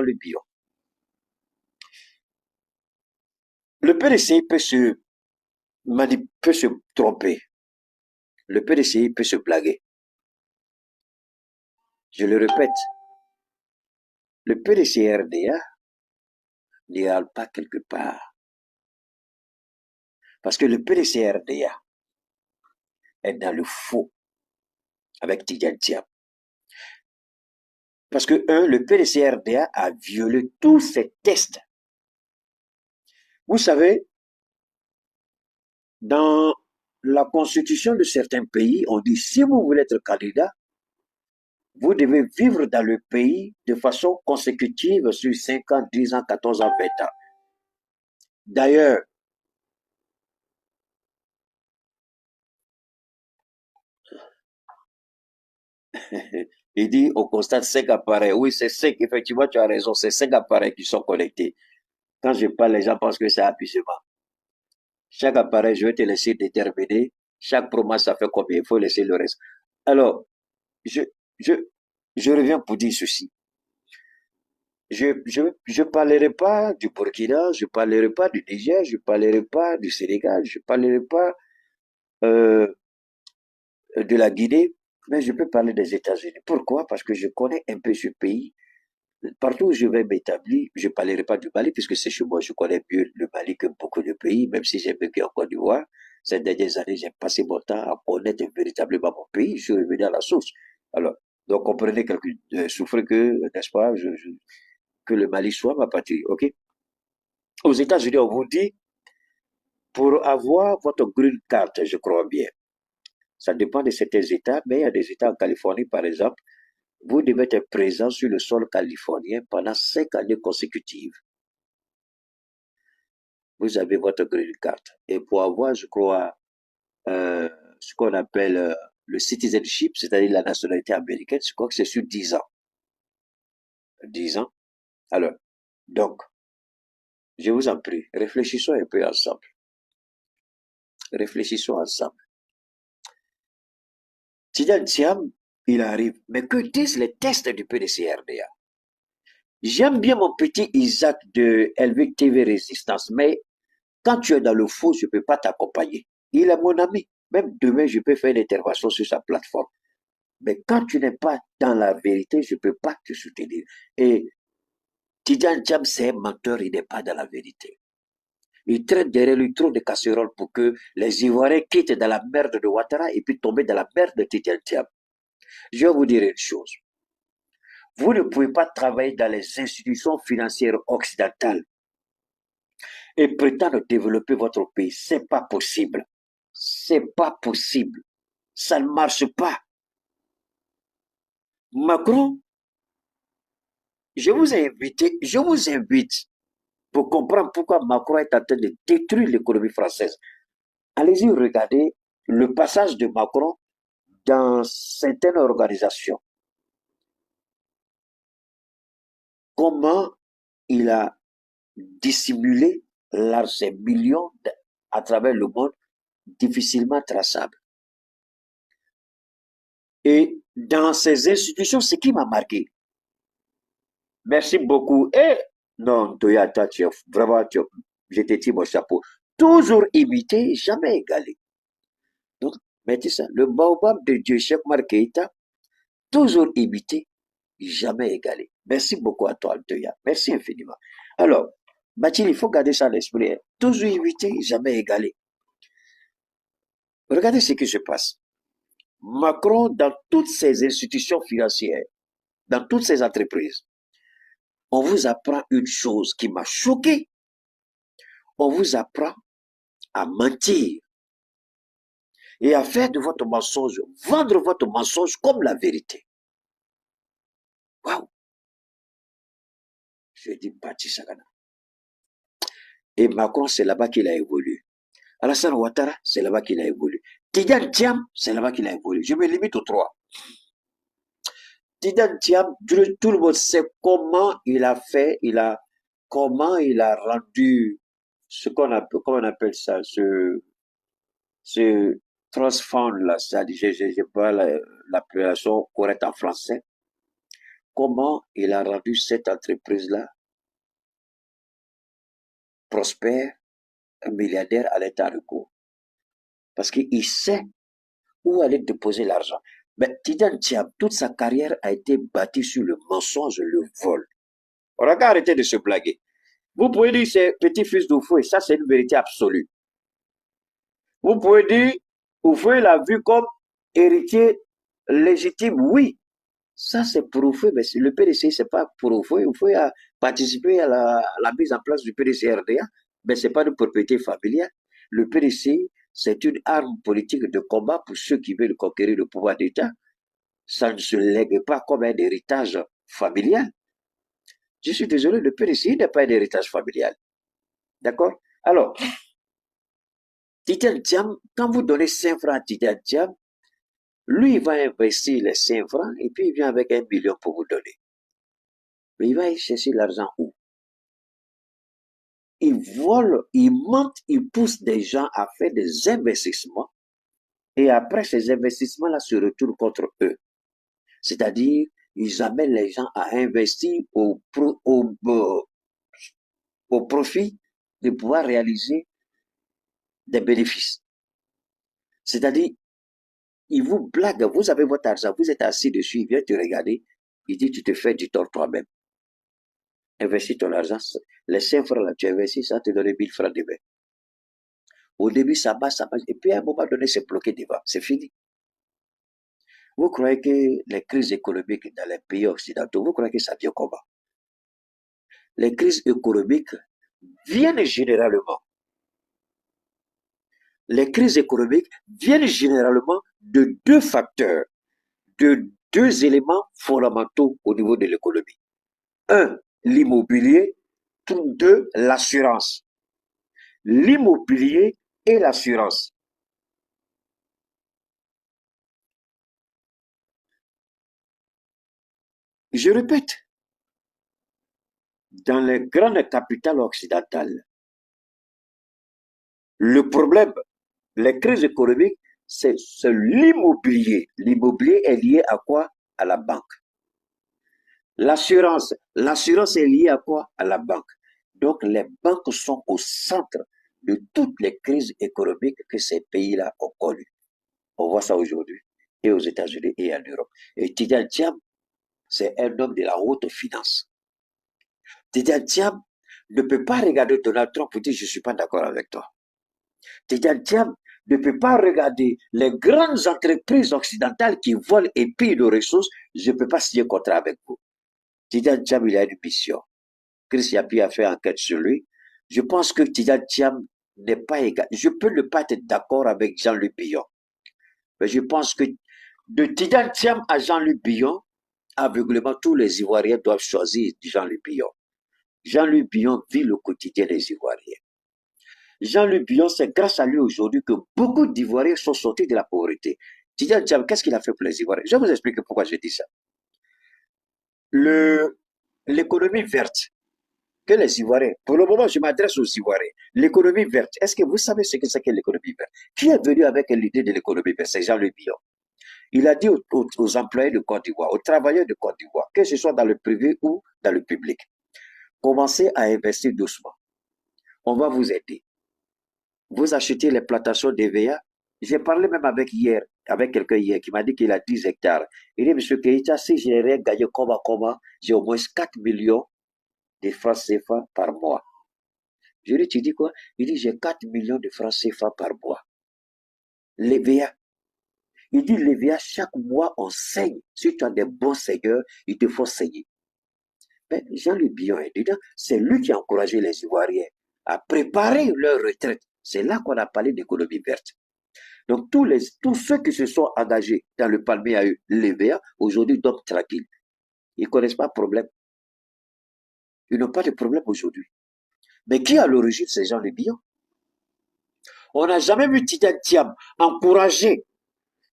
le bio. Le PDCI peut se tromper. Le PDCI peut se blaguer. Je le répète, le PDCRDA n'y râle pas quelque part. Parce que le PDCRDA est dans le faux avec Tidjane Thiam. Parce que, le PDCRDA a violé tous ses tests. Vous savez, dans la constitution de certains pays, on dit si vous voulez être candidat, vous devez vivre dans le pays de façon consécutive sur 5 ans, 10 ans, 14 ans, 20 ans. D'ailleurs, il dit, on constate 5 appareils. Oui, c'est 5, effectivement, tu as raison, c'est 5 appareils qui sont connectés. Quand je parle, les gens pensent que c'est abusement. Chaque appareil, je vais te laisser déterminer. Chaque promesse, ça fait combien? Il faut laisser le reste. Alors, je, je, je reviens pour dire ceci. Je parlerai pas du Burkina, je parlerai pas du Niger, je parlerai pas du Sénégal, je parlerai pas euh, de la Guinée, mais je peux parler des États-Unis. Pourquoi? Parce que je connais un peu ce pays. Partout où je vais m'établir, je ne parlerai pas du Mali, puisque c'est chez moi, je connais mieux le Mali que beaucoup de pays, même si j'ai vécu en Côte d'Ivoire. Ces dernières années, j'ai passé mon temps à connaître véritablement mon pays, je suis revenu à la source. Alors, donc comprenez quelqu'un souffre que, n'est-ce pas, que le Mali soit ma patrie, ok? Aux États-Unis, on vous dit, pour avoir votre green card, je crois bien, ça dépend de certains États, mais il y a des États en Californie, par exemple, vous devez être présent sur le sol californien pendant 5 années consécutives. Vous avez votre green card. Et pour avoir, je crois, ce qu'on appelle le citizenship, c'est-à-dire la nationalité américaine, je crois que c'est sur 10 ans. 10 ans. Alors, donc, je vous en prie, réfléchissons un peu ensemble. Réfléchissons ensemble. Tidjane Thiam, il arrive. Mais que disent les tests du PDCRDA? J'aime bien mon petit Isaac de LV TV Résistance, mais quand tu es dans le faux, je ne peux pas t'accompagner. Il est mon ami. Même demain, je peux faire une intervention sur sa plateforme. Mais quand tu n'es pas dans la vérité, je ne peux pas te soutenir. Et Tidjane Thiam, c'est un menteur, il n'est pas dans la vérité. Il traîne derrière lui trop de casseroles pour que les Ivoiriens quittent dans la merde de Ouattara et puis tomber dans la merde de Tidjane Thiam. Je vais vous dire une chose. Vous ne pouvez pas travailler dans les institutions financières occidentales et prétendre développer votre pays. C'est pas possible. C'est pas possible. Ça ne marche pas. Macron, je vous invite pour comprendre pourquoi Macron est en train de détruire l'économie française. Allez-y regarder le passage de Macron dans certaines organisations. Comment il a dissimulé ces millions à travers le monde difficilement traçables. Et dans ces institutions, ce qui m'a marqué, merci beaucoup. Et non, Toyota, vraiment, je te tire mon chapeau. Toujours imité, jamais égalé. Donc, mettez ça, le baobab de Dieu, Cheikh Markeita, toujours imité, jamais égalé. Merci beaucoup à toi, Altoya. Merci infiniment. Alors, Mathilde, il faut garder ça à l'esprit. Toujours imité, jamais égalé. Regardez ce qui se passe. Macron, dans toutes ses institutions financières, dans toutes ses entreprises, on vous apprend une chose qui m'a choqué. On vous apprend à mentir et à faire de votre mensonge, vendre votre mensonge comme la vérité. Waouh! Je dis Bati Sagana. Et Macron, c'est là-bas qu'il a évolué. Alassane Ouattara, c'est là-bas qu'il a évolué. Tidjane Thiam, c'est là-bas qu'il a évolué. Je me limite aux trois. Tidjane Thiam, tout le monde sait comment il a fait, comment il a rendu ce qu'on appelle, comment on appelle ça, ce trust fund là, c'est-à-dire, je n'ai pas l'appellation correcte en français. comment il a rendu cette entreprise-là prospère, un milliardaire à l'état de cours. Parce qu'il sait où aller déposer l'argent. Mais Tidiane Thiam, toute sa carrière a été bâtie sur le mensonge, le vol. On va arrêter de se blaguer. Vous pouvez dire c'est petit-fils d'Oufoué, ça c'est une vérité absolue. Vous pouvez dire Oufoué l'a vu comme héritier légitime, oui. Ça c'est pour Oufoué, mais le PDC c'est pas pour Oufoué. Oufoué a participé à la mise en place du PDC-RDA, mais c'est pas de propriété familiale. Le PDC, c'est une arme politique de combat pour ceux qui veulent conquérir le pouvoir d'État. Ça ne se lègue pas comme un héritage familial. Je suis désolé, le PDC n'est pas un héritage familial. D'accord? Alors, Tidiane Thiam, quand vous donnez 5 francs à Tidiane Thiam, lui, il va investir les 5 francs et puis il vient avec 1 million pour vous donner. Mais il va y chercher l'argent où? Il vole, il mente, il pousse des gens à faire des investissements et après ces investissements-là se retournent contre eux. C'est-à-dire, ils amènent les gens à investir au profit de pouvoir réaliser des bénéfices. C'est-à-dire, il vous blague, vous avez votre argent, vous êtes assis dessus, il vient te regarder, il dit, tu te fais du tort toi-même. Investis ton argent, les 5 francs là, tu investis, ça te donne 1000 francs demain. Au début, ça marche, et puis à un moment donné, c'est bloqué devant, c'est fini. Vous croyez que les crises économiques dans les pays occidentaux, vous croyez que ça vient comment? Les crises économiques viennent généralement. Les crises économiques viennent généralement de 2 facteurs, de 2 éléments fondamentaux au niveau de l'économie. 1, l'immobilier. 2, l'assurance. L'immobilier et l'assurance. Je répète, dans les grandes capitales occidentales, le problème, les crises économiques, c'est l'immobilier. L'immobilier est lié à quoi? À la banque. L'assurance est liée à quoi? À la banque. Donc les banques sont au centre de toutes les crises économiques que ces pays-là ont connues. On voit ça aujourd'hui, et aux États-Unis et en Europe. Et Tidiane Thiam, c'est un homme de la haute finance. Tidiane Thiam ne peut pas regarder Donald Trump pour dire je ne suis pas d'accord avec toi. Tidiane Thiam ne peut pas regarder les grandes entreprises occidentales qui volent et pillent nos ressources. Je ne peux pas signer un contrat avec vous. Tidiane Thiam, il a une mission. Chris Yapi a fait enquête sur lui. Je pense que Tidiane Thiam n'est pas égal. Je peux ne pas être d'accord avec Jean-Luc Billon. Mais je pense que de Tidiane Thiam à Jean-Luc Billon, aveuglément, tous les Ivoiriens doivent choisir Jean-Luc Billon. Jean-Luc Billon vit le quotidien des Ivoiriens. Jean-Luc Billon, c'est grâce à lui aujourd'hui que beaucoup d'Ivoiriens sont sortis de la pauvreté. Tidiane Thiam, qu'est-ce qu'il a fait pour les Ivoiriens? Je vais vous expliquer pourquoi je dis ça. L'économie verte que les Ivoiriens, pour le moment, je m'adresse aux Ivoiriens. L'économie verte, est-ce que vous savez ce que c'est que l'économie verte? Qui est venu avec l'idée de l'économie verte? C'est Jean-Luc Billon. Il a dit aux employés de Côte d'Ivoire, aux travailleurs de Côte d'Ivoire, que ce soit dans le privé ou dans le public, commencez à investir doucement. On va vous aider. Vous achetez les plantations d'EVA. J'ai parlé même avec quelqu'un hier qui m'a dit qu'il a 10 hectares. Il dit, monsieur Keïta, si je n'ai rien gagné comment, j'ai au moins 4 millions de francs CFA par mois. Je lui ai dit, tu dis quoi? Il dit, j'ai 4 millions de francs CFA par mois. L'EVA. Il dit, l'EVA, chaque mois, on saigne. Si tu as des bons seigneurs, il te faut saigner. Mais Jean-Luc Billon est dedans. C'est lui qui a encouragé les Ivoiriens à préparer leur retraite. C'est là qu'on a parlé d'économie verte. Donc, tous ceux qui se sont engagés dans le palmier à l'EVA, aujourd'hui, dorment tranquilles. Ils ne connaissent pas de problème. Ils n'ont pas de problème aujourd'hui. Mais qui a l'origine, c'est Jean-Luc Billon? On n'a jamais vu Tidiane Thiam encourager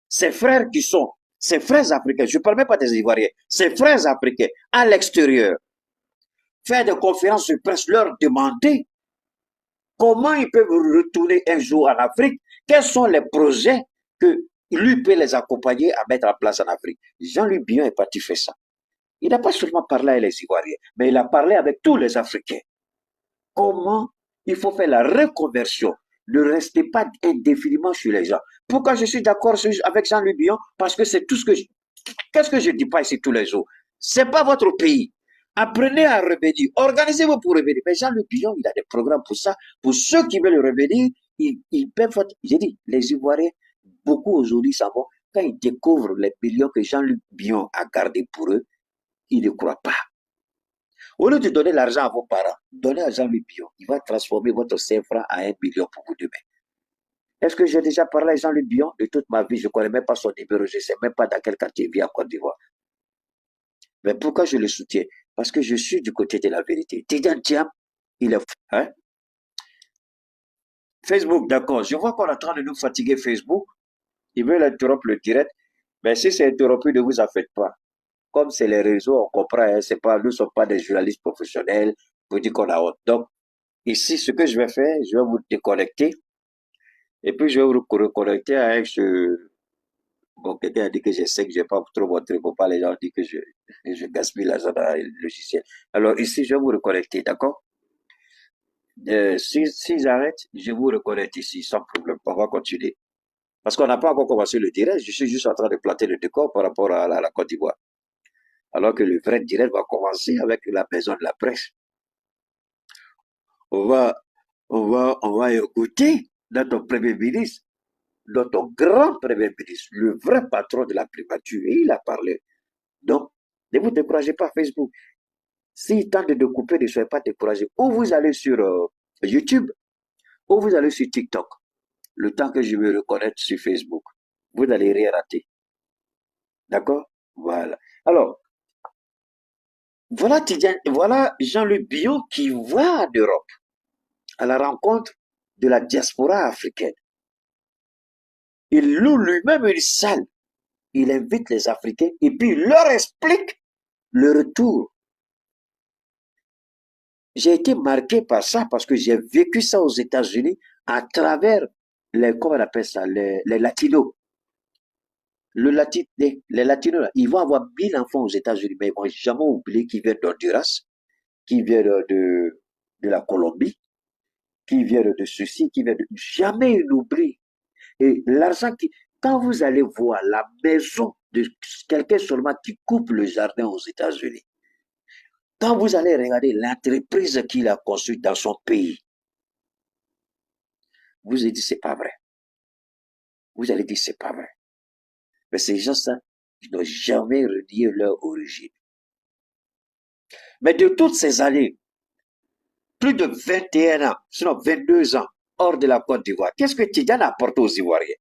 ses frères ses frères africains, je ne parle même pas des Ivoiriens, ses frères africains à l'extérieur, faire des conférences de presse, leur demander comment ils peuvent retourner un jour en Afrique, quels sont les projets que lui peut les accompagner à mettre en place en Afrique. Jean-Luc Billon est parti faire ça. Il n'a pas seulement parlé avec les Ivoiriens, mais il a parlé avec tous les Africains. Comment il faut faire la reconversion. Ne restez pas indéfiniment sur les gens. Pourquoi je suis d'accord avec Jean-Louis Billon? Parce que c'est tout ce que qu'est-ce que je dis pas ici tous les jours? C'est pas votre pays. Apprenez à revenir. Organisez-vous pour revenir. Mais Jean-Luc Billon, il a des programmes pour ça. Pour ceux qui veulent revenir, ils peuvent. J'ai dit, les Ivoiriens, beaucoup aujourd'hui savent, quand ils découvrent les millions que Jean-Luc Billon a gardés pour eux, ils ne croient pas. Au lieu de donner l'argent à vos parents, donnez à Jean-Luc Billon. Il va transformer votre 5 francs à 1 million pour vous demain. Est-ce que j'ai déjà parlé à Jean-Luc Billon de toute ma vie? Je ne connais même pas son numéro, je ne sais même pas dans quel quartier il vit en Côte d'Ivoire. Mais pourquoi je le soutiens? Parce que je suis du côté de la vérité. Tidiane Thiam, il est... Hein? Facebook, d'accord. Je vois qu'on est en train de nous fatiguer Facebook. Ils veulent interrompre le direct. Mais si c'est interrompu, ne vous en faites pas. Comme c'est les réseaux, on comprend. Hein, c'est pas, nous ne sommes pas des journalistes professionnels. Vous dites qu'on a honte. Donc, ici, ce que je vais faire, je vais vous déconnecter. Et puis, je vais vous reconnecter avec ce... Bon, quelqu'un a dit que je sais que je n'ai pas trop montré pour pas les gens disent que je gaspille l'argent dans le logiciel. Alors, ici, je vais vous reconnecter, d'accord? S'ils arrêtent, je vous reconnecte ici, sans problème. On va continuer. Parce qu'on n'a pas encore commencé le direct, je suis juste en train de planter le décor par rapport à la Côte d'Ivoire. Alors que le vrai direct va commencer avec la maison de la presse. On va, on va écouter notre premier ministre, notre grand premier ministre, le vrai patron de la primature. Et il a parlé. Donc, ne vous découragez pas Facebook. S'il tente de couper, ne soyez pas découragés. Ou vous allez sur YouTube, ou vous allez sur TikTok. Le temps que je me reconnecte sur Facebook. Vous n'allez rien rater. D'accord? Voilà. Alors, voilà Jean-Luc Billon qui va en Europe à la rencontre de la diaspora africaine. Il loue lui-même une salle. Il invite les Africains et puis il leur explique le retour. J'ai été marqué par ça parce que j'ai vécu ça aux États-Unis à travers comment on appelle ça, les latinos. Les latinos, là, ils vont avoir 1000 enfants aux États-Unis, mais ils vont jamais oublier qu'ils viennent d'Honduras, qui viennent de la Colombie, qui viennent de ceci, qui viennent de... Jamais ils n'oublient. Et l'argent qui... Quand vous allez voir la maison de quelqu'un seulement qui coupe le jardin aux États-Unis, quand vous allez regarder l'entreprise qu'il a construite dans son pays, vous allez dire c'est pas vrai. Vous allez dire c'est pas vrai. Mais ces gens-là, ils n'ont jamais renié leur origine. Mais de toutes ces années, plus de 21 ans, sinon 22 ans, hors de la Côte d'Ivoire, qu'est-ce que Tidjane a apporté aux Ivoiriens?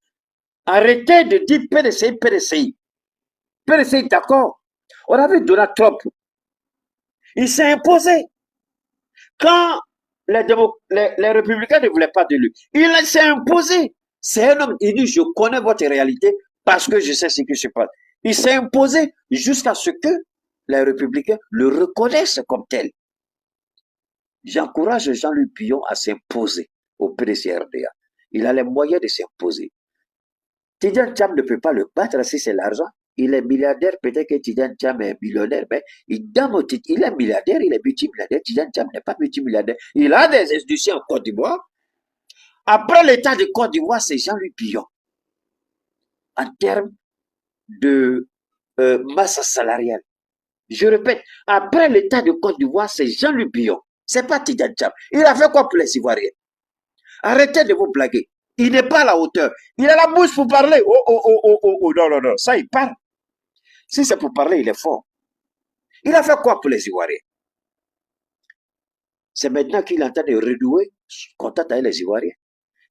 Arrêtez de dire PDCI, PDCI. PDCI, d'accord. On avait Donald Trump. Il s'est imposé. Quand les républicains ne voulaient pas de lui, il s'est imposé. C'est un homme, il dit, je connais votre réalité parce que je sais ce qui se passe. Il s'est imposé jusqu'à ce que les républicains le reconnaissent comme tel. J'encourage Jean-Luc Billon à s'imposer au PDCRDA. Il a les moyens de s'imposer. Tidiane Thiam ne peut pas le battre si c'est l'argent. Il est milliardaire, peut-être que Tidiane Thiam est millionnaire, mais il est milliardaire, il est multimilliardaire. Tidiane Thiam n'est pas multimilliardaire. Il a des institutions en Côte d'Ivoire. Après l'État de Côte d'Ivoire, c'est Jean-Luc Billon. En termes de masse salariale. Je répète, après l'État de Côte d'Ivoire, c'est Jean-Luc Billon. C'est pas Tidiane Thiam. Il a fait quoi pour les Ivoiriens? Arrêtez de vous blaguer. Il n'est pas à la hauteur. Il a la bouche pour parler. Oh, oh, oh, oh, oh, oh, non, non, non. Ça, il parle. Si c'est pour parler, il est fort. Il a fait quoi pour les Ivoiriens? C'est maintenant qu'il est en train de renouer contact avec les Ivoiriens.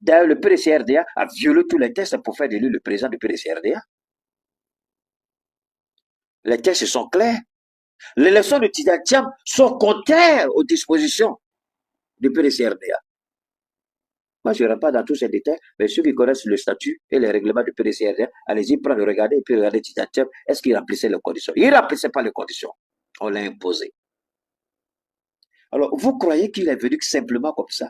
D'ailleurs, le PDCRDA a violé tous les tests pour faire de lui le président du PDCRDA. Les tests sont clairs. Les leçons de Tidiane Thiam sont contraires aux dispositions du PDCRDA. Moi, je ne rentre pas dans tous ces détails, mais ceux qui connaissent le statut et les règlements du PDCRDA, allez-y, prendre, regarder, et puis regarder Tidiane Thiam, est-ce qu'il remplissait les conditions? Il ne remplissait pas les conditions. On l'a imposé. Alors, vous croyez qu'il est venu simplement comme ça?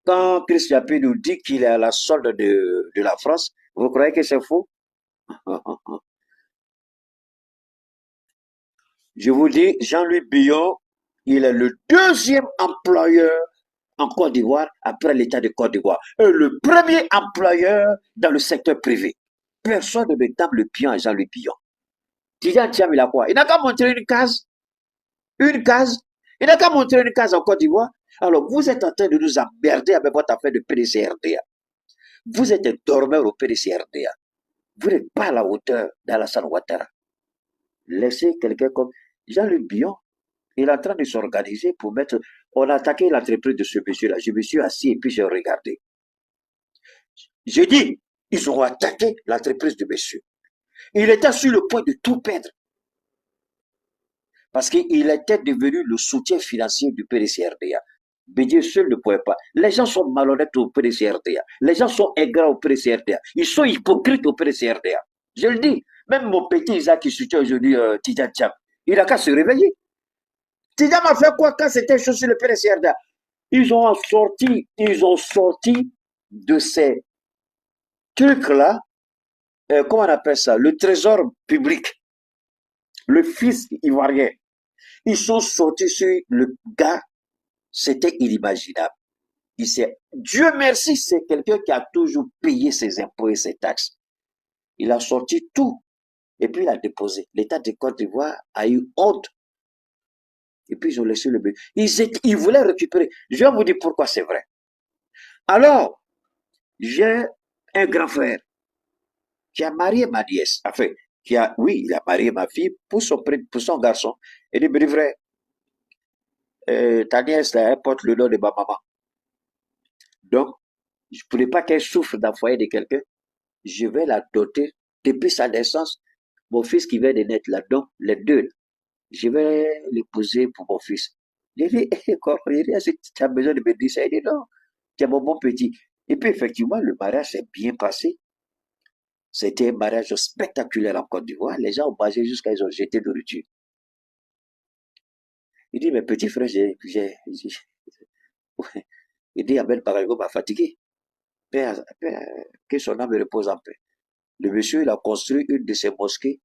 Quand Christian P nous dit qu'il est à la solde de la France, vous croyez que c'est faux? Je vous dis, Jean-Louis Billon, il est le deuxième employeur en Côte d'Ivoire après l'État de Côte d'Ivoire. Et le premier employeur dans le secteur privé. Personne ne me tape le pion à Jean-Louis Billon. Tidiane Thiam, il a quoi? Il n'a qu'à montrer une case. Une case. Il n'a qu'à montrer une case en Côte d'Ivoire. Alors, vous êtes en train de nous emmerder avec votre affaire de PDCRDA. Vous êtes des dormeurs au PDCRDA. Vous n'êtes pas à la hauteur d'Alassane Ouattara. Laissez quelqu'un comme Jean-Luc Billon. Il est en train de s'organiser pour mettre. On a attaqué l'entreprise de ce monsieur-là. Je me suis assis et puis j'ai regardé. J'ai dit, ils ont attaqué l'entreprise de monsieur. Il était sur le point de tout perdre. Parce qu'il était devenu le soutien financier du PDCRDA. Bédier seul ne pouvait pas. Les gens sont malhonnêtes au PDCRDA. Les gens sont ingrats au PDCRDA. Ils sont hypocrites au PDCRDA. Je le dis. Même mon petit Isaac qui soutient aujourd'hui Tidiane Thiam, il n'a qu'à se réveiller. Tidiane a fait quoi quand c'était chaud sur le PDCRDA? Ils ont sorti de ces trucs-là, comment on appelle ça, le trésor public, le fisc ivoirien. Ils sont sortis sur le gars, c'était inimaginable. Dieu merci, c'est quelqu'un qui a toujours payé ses impôts et ses taxes. Il a sorti tout et puis il a déposé. L'État de Côte d'Ivoire a eu honte. Et puis ils ont laissé le bébé. Ils voulaient récupérer. Je vais vous dire pourquoi c'est vrai. Alors, j'ai un grand frère qui a marié ma nièce. Enfin, oui, il a marié ma fille pour son garçon. Il dit, mais vrai, ta nièce, elle porte le nom de ma maman. Donc, je ne voulais pas qu'elle souffre d'un foyer de quelqu'un. Je vais la doter depuis sa naissance. Mon fils qui vient de naître là-dedans, les deux, je vais l'épouser pour mon fils. J'ai dit, tu as besoin de me dire ça? Il dit, non, tu es mon bon petit. Et puis, effectivement, le mariage s'est bien passé. C'était un mariage spectaculaire en Côte d'Ivoire. Les gens ont mangé jusqu'à ils ont jeté de nourriture. Il dit, mes petits frères, il dit, Abel Parago m'a fatigué. Que son âme repose en paix. Le monsieur, il a construit une de ces mosquées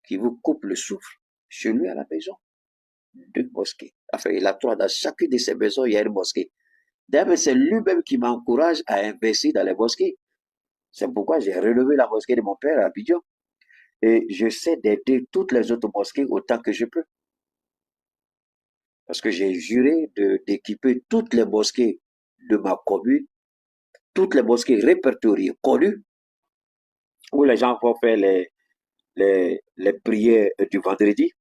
qui vous coupe le souffle. Chez lui, à la maison. 2 mosquées. Enfin, il a 3. Dans chacune de ces maisons, il y a une mosquée. D'ailleurs, c'est lui-même qui m'encourage à investir dans les mosquées. C'est pourquoi j'ai relevé la mosquée de mon père à Abidjan. Et j'essaie d'aider toutes les autres mosquées autant que je peux. Parce que j'ai juré d'équiper toutes les mosquées de ma commune, toutes les mosquées répertoriées, connues, où les gens vont faire les prières du vendredi.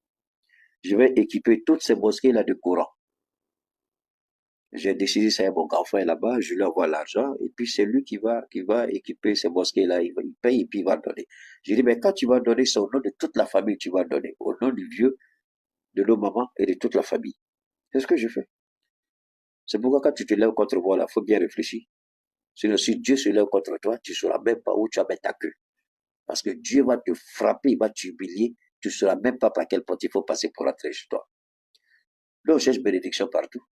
Je vais équiper toutes ces mosquées-là de Coran. J'ai décidé, ça y est, mon grand frère là-bas, je lui envoie l'argent, et puis c'est lui qui va équiper ces mosquées-là, il paye et puis il va donner. Je dis, mais quand tu vas donner, c'est au nom de toute la famille, tu vas donner, au nom du vieux, de nos mamans et de toute la famille. C'est ce que je fais. C'est pourquoi quand tu te lèves contre moi, là, faut bien réfléchir. Sinon, si Dieu se lève contre toi, tu ne sauras même pas où tu vas mettre ta queue. Parce que Dieu va te frapper, il va t'humilier, tu ne sauras même pas par quelle porte il faut passer pour entrer chez toi. Donc, je cherche bénédiction partout.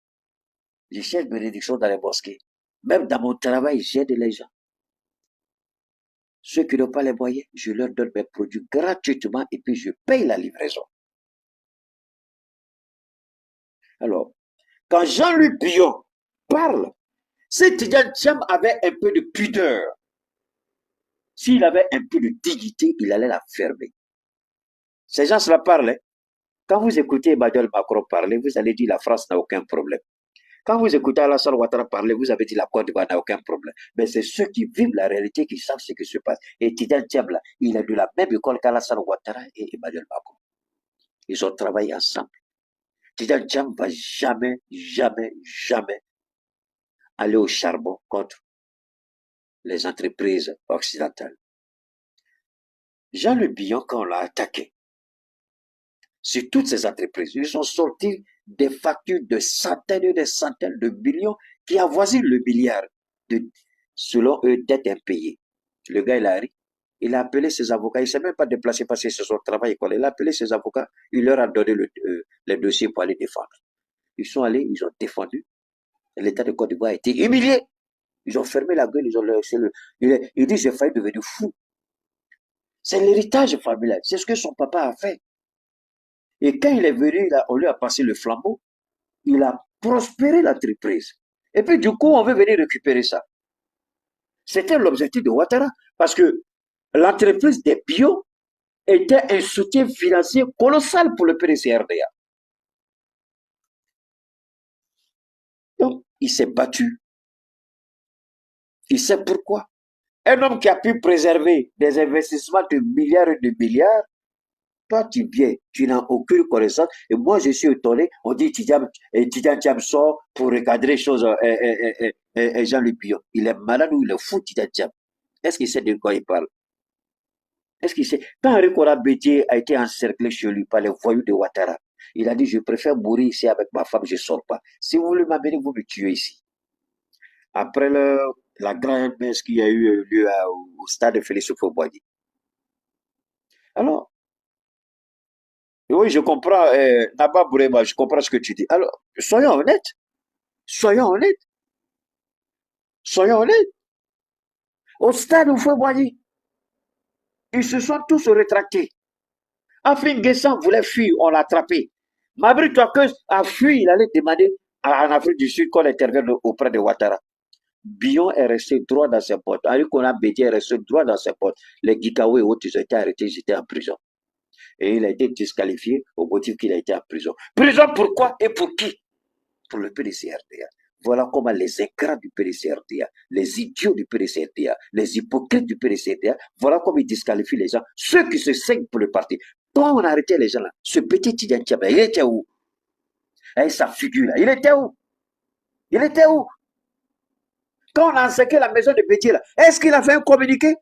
Je cherche bénédiction dans les mosquées. Même dans mon travail, j'aide les gens. Ceux qui n'ont pas les moyens, je leur donne mes produits gratuitement et puis je paye la livraison. Alors, quand Jean-Luc Billon parle, si Tidiane Thiam avait un peu de pudeur, s'il avait un peu de dignité, il allait la fermer. Ces gens cela parlent. Hein. Quand vous écoutez Emmanuel Macron parler, vous allez dire la France n'a aucun problème. Quand vous écoutez Alassane Ouattara parler, vous avez dit la Côte d'Ivoire n'a aucun problème. Mais c'est ceux qui vivent la réalité qui savent ce qui se passe. Et Tidiane Thiam, là, il est de la même école qu'Alassane Ouattara et Emmanuel Macron. Ils ont travaillé ensemble. Tidiane Thiam va jamais, jamais, jamais aller au charbon contre les entreprises occidentales. Jean-Luc Billon, quand on l'a attaqué, sur toutes ces entreprises, ils ont sorti des factures de centaines et des centaines de millions qui avoisinent le milliard, selon eux, dettes impayées. Le gars, il a ri. Il a appelé ses avocats. Il ne s'est même pas déplacé parce que c'est son travail. Il a appelé ses avocats. Il leur a donné les dossiers pour aller défendre. Ils sont allés, ils ont défendu. L'État de Côte d'Ivoire a été humilié. Ils ont fermé la gueule, ils ont laissé il dit, j'ai failli devenir fou. C'est l'héritage familial. C'est ce que son papa a fait. Et quand il est venu, on lui a passé le flambeau, il a prospéré l'entreprise. Et puis du coup, on veut venir récupérer ça. C'était l'objectif de Ouattara. Parce que l'entreprise des bio était un soutien financier colossal pour le PDCRDA. Donc, il s'est battu. Il sait pourquoi. Un homme qui a pu préserver des investissements de milliards et de milliards, toi, tu viens, tu n'as aucune connaissance. Et moi, je suis étonné. On dit Tidjam sort pour recadrer les choses, Jean-Luc Pillon. Il est malade ou il est fou, Tidjam Thiam. Est-ce qu'il sait de quoi il parle? Est-ce qu'il sait? Quand Henri Konan Bédié a été encerclé chez lui par les voyous de Ouattara, il a dit, je préfère mourir ici avec ma femme, je ne sors pas. Si vous voulez m'amener, vous me tuez ici. Après la grande messe qui a eu lieu au stade de Félix Houphouët-Boigny. Alors, oui, je comprends, Naba Bourema, je comprends ce que tu dis. Alors, soyons honnêtes, soyons honnêtes. Au stade où Houphouët-Boigny, ils se sont tous rétractés. Afin Guessan voulait fuir, on l'a attrapé. Mabri Touakeus a fui, il allait demander en Afrique du Sud qu'on intervienne auprès de Ouattara. Bion est resté droit dans ses potes. Henri Konan Bédié est resté droit dans ses potes. Les Gikawe et autres, ils ont été arrêtés, ils étaient en prison. Et il a été disqualifié au motif qu'il a été en prison. Prison pourquoi et pour qui? Pour le PDCRDA. Voilà comment les écrans du PDCRDA, les idiots du PDCRDA, les hypocrites du PDCRDA, voilà comment ils disqualifient les gens, ceux qui se saignent pour le parti. Quand on a arrêté les gens là, ce petit Tidjane Thiam, il était où? Avec sa figure là, il était où? Il était où? Quand on a encerclé la maison de Bédié là, est-ce qu'il a fait un communiqué?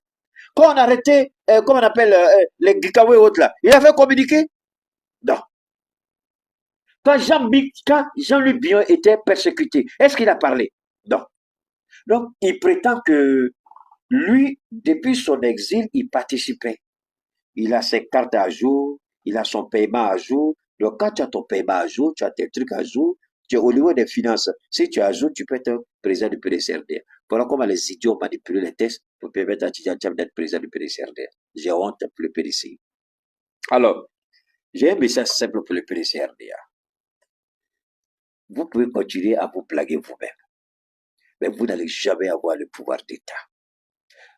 Quand on a arrêté, comment on appelle les Gikawe et autres là, il a fait un communiqué? Non. Quand Jean-Luc Bion était persécuté, est-ce qu'il a parlé? Non. Donc, il prétend que lui, depuis son exil, il participait. Il a ses cartes à jour, il a son paiement à jour. Donc, quand tu as ton paiement à jour, tu as tes trucs à jour, tu es au niveau des finances. Si tu es à jour, tu peux être président du PDCRD. Voilà comment les idiots manipulent les tests pour permettre à Tidjane Thiam d'être président du PDCRD. J'ai honte pour le PDC. Alors, j'ai un message simple pour le PDCRD. Vous pouvez continuer à vous blaguer vous-même, mais vous n'allez jamais avoir le pouvoir d'État.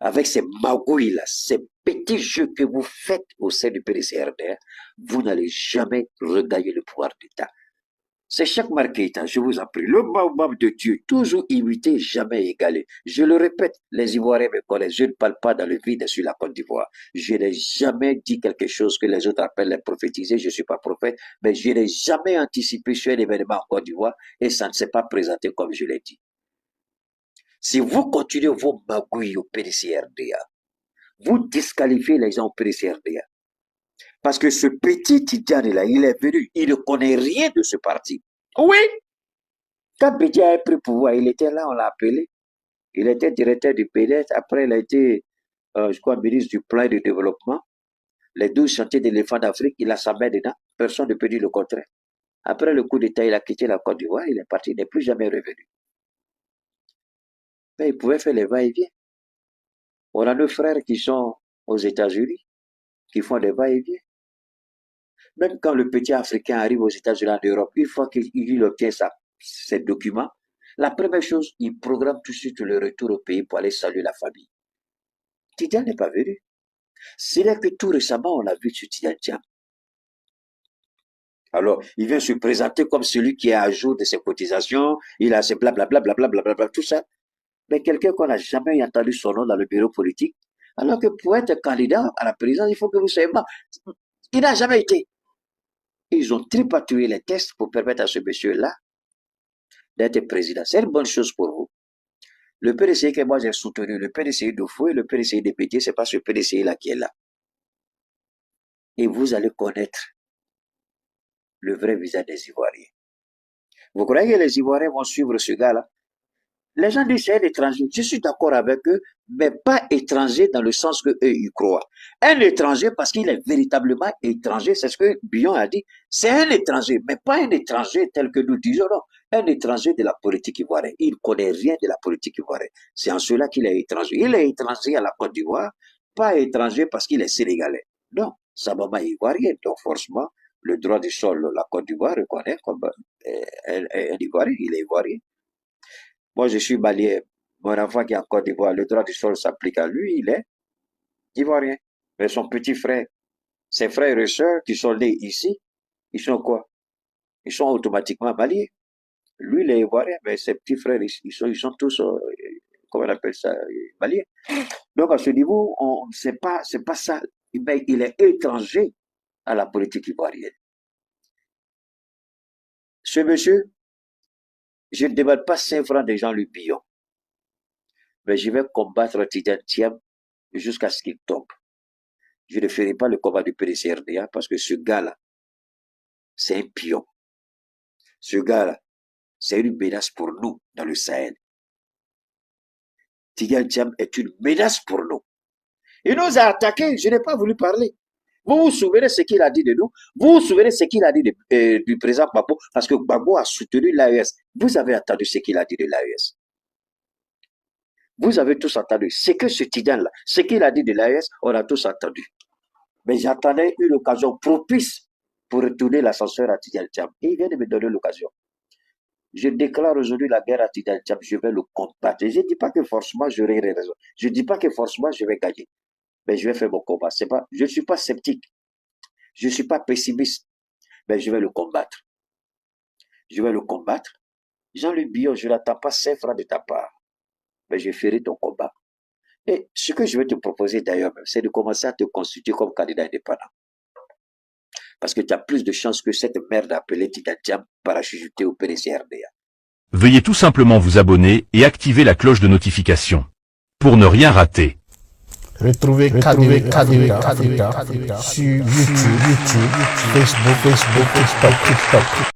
Avec ces magouilles-là, ces petits jeux que vous faites au sein du PDCRD, vous n'allez jamais regagner le pouvoir d'État. C'est chaque Keïta, je vous en prie, le baobab de Dieu, toujours imité, jamais égalé. Je le répète, les Ivoiriens me connaissent, je ne parle pas dans le vide sur la Côte d'Ivoire. Je n'ai jamais dit quelque chose que les autres appellent les prophétiser, je ne suis pas prophète, mais je n'ai jamais anticipé sur un événement en Côte d'Ivoire et ça ne s'est pas présenté comme je l'ai dit. Si vous continuez vos magouilles au PDCRDA, vous disqualifiez les gens au PDCRDA. Parce que ce petit Tidjane-là, il est venu, il ne connaît rien de ce parti. Oui! Quand Bédié a pris pouvoir, il était là, on l'a appelé. Il était directeur du PDS, après il a été, je crois, ministre du plan et du développement. Les 12 chantiers d'éléphants d'Afrique, il a sa main dedans, personne ne peut dire le contraire. Après le coup d'État, il a quitté la Côte d'Ivoire, il est parti, il n'est plus jamais revenu. Mais il pouvait faire les va-et-vient. On a deux frères qui sont aux États-Unis, qui font des va-et-vient. Même quand le petit Africain arrive aux États-Unis, en Europe, une fois qu'il obtient ses documents, la première chose, il programme tout de suite le retour au pays pour aller saluer la famille. Tidjane n'est pas venu. C'est là que tout récemment, on l'a vu sur Tidjane Thiam. Alors, il vient se présenter comme celui qui est à jour de ses cotisations, il a ses blablabla, blablabla, tout ça. Mais quelqu'un qu'on n'a jamais entendu son nom dans le bureau politique, alors que pour être candidat à la présidence, il faut que vous soyez mort. Il n'a jamais été. Ils ont tripatouillé les tests pour permettre à ce monsieur-là d'être président. C'est une bonne chose pour vous. Le PDC que moi j'ai soutenu, le PDC de Fou et le PDC de Bédié, c'est pas ce PDC-là qui est là. Et vous allez connaître le vrai visage des Ivoiriens. Vous croyez que les Ivoiriens vont suivre ce gars-là? Les gens disent c'est un étranger. Je suis d'accord avec eux, mais pas étranger dans le sens que eux ils croient. Un étranger parce qu'il est véritablement étranger, c'est ce que Bion a dit. C'est un étranger, mais pas un étranger tel que nous disons, non. Un étranger de la politique ivoirienne. Il ne connaît rien de la politique ivoirienne. C'est en cela qu'il est étranger. Il est étranger à la Côte d'Ivoire, pas étranger parce qu'il est sénégalais. Non, sa maman est ivoirienne, donc forcément, le droit du sol, la Côte d'Ivoire reconnaît comme un Ivoirien, il est Ivoirien. Moi, je suis malien. Mon enfant qui est en Côte d'Ivoire, le droit du sol s'applique à lui, il est Ivoirien. Mais son petit frère, ses frères et sœurs qui sont nés ici, ils sont quoi? Ils sont automatiquement maliens. Lui, il est Ivoirien, mais ses petits frères, ils sont tous, comment on appelle ça, maliens. Donc, à ce niveau, c'est pas ça. Mais il est étranger à la politique ivoirienne. Ce monsieur, je ne demande pas 5 francs des gens lui Billon. Mais je vais combattre Tidiane Thiam jusqu'à ce qu'il tombe. Je ne ferai pas le combat du PDCRDA parce que ce gars-là, c'est un pion. Ce gars-là, c'est une menace pour nous dans le Sahel. Tidiane Thiam est une menace pour nous. Il nous a attaqués, je n'ai pas voulu parler. Vous vous souvenez ce qu'il a dit de nous? Vous vous souvenez ce qu'il a dit du président Gbagbo? Parce que Gbagbo a soutenu l'AES. Vous avez entendu ce qu'il a dit de l'AES. Vous avez tous entendu. C'est que ce Tidiane-là, ce qu'il a dit de l'AES, on a tous entendu. Mais j'attendais une occasion propice pour retourner l'ascenseur à Tidiane Thiam. Et il vient de me donner l'occasion. Je déclare aujourd'hui la guerre à Tidiane Thiam. Je vais le combattre. Je ne dis pas que forcément j'aurai raison. Je ne dis pas que forcément je vais gagner. Mais je vais faire mon combat. Je ne suis pas sceptique. Je ne suis pas pessimiste. Mais je vais le combattre. Je vais le combattre. Jean-Luc Billon, je n'attends pas 5 francs de ta part. Mais je ferai ton combat. Et ce que je vais te proposer d'ailleurs, c'est de commencer à te constituer comme candidat indépendant. Parce que tu as plus de chances que cette merde appelée Tidiane Thiam parachutée au PDCRDA. Veuillez tout simplement vous abonner et activer la cloche de notification pour ne rien rater. Retrouvez Africa sur YouTube, Facebook, TikTok.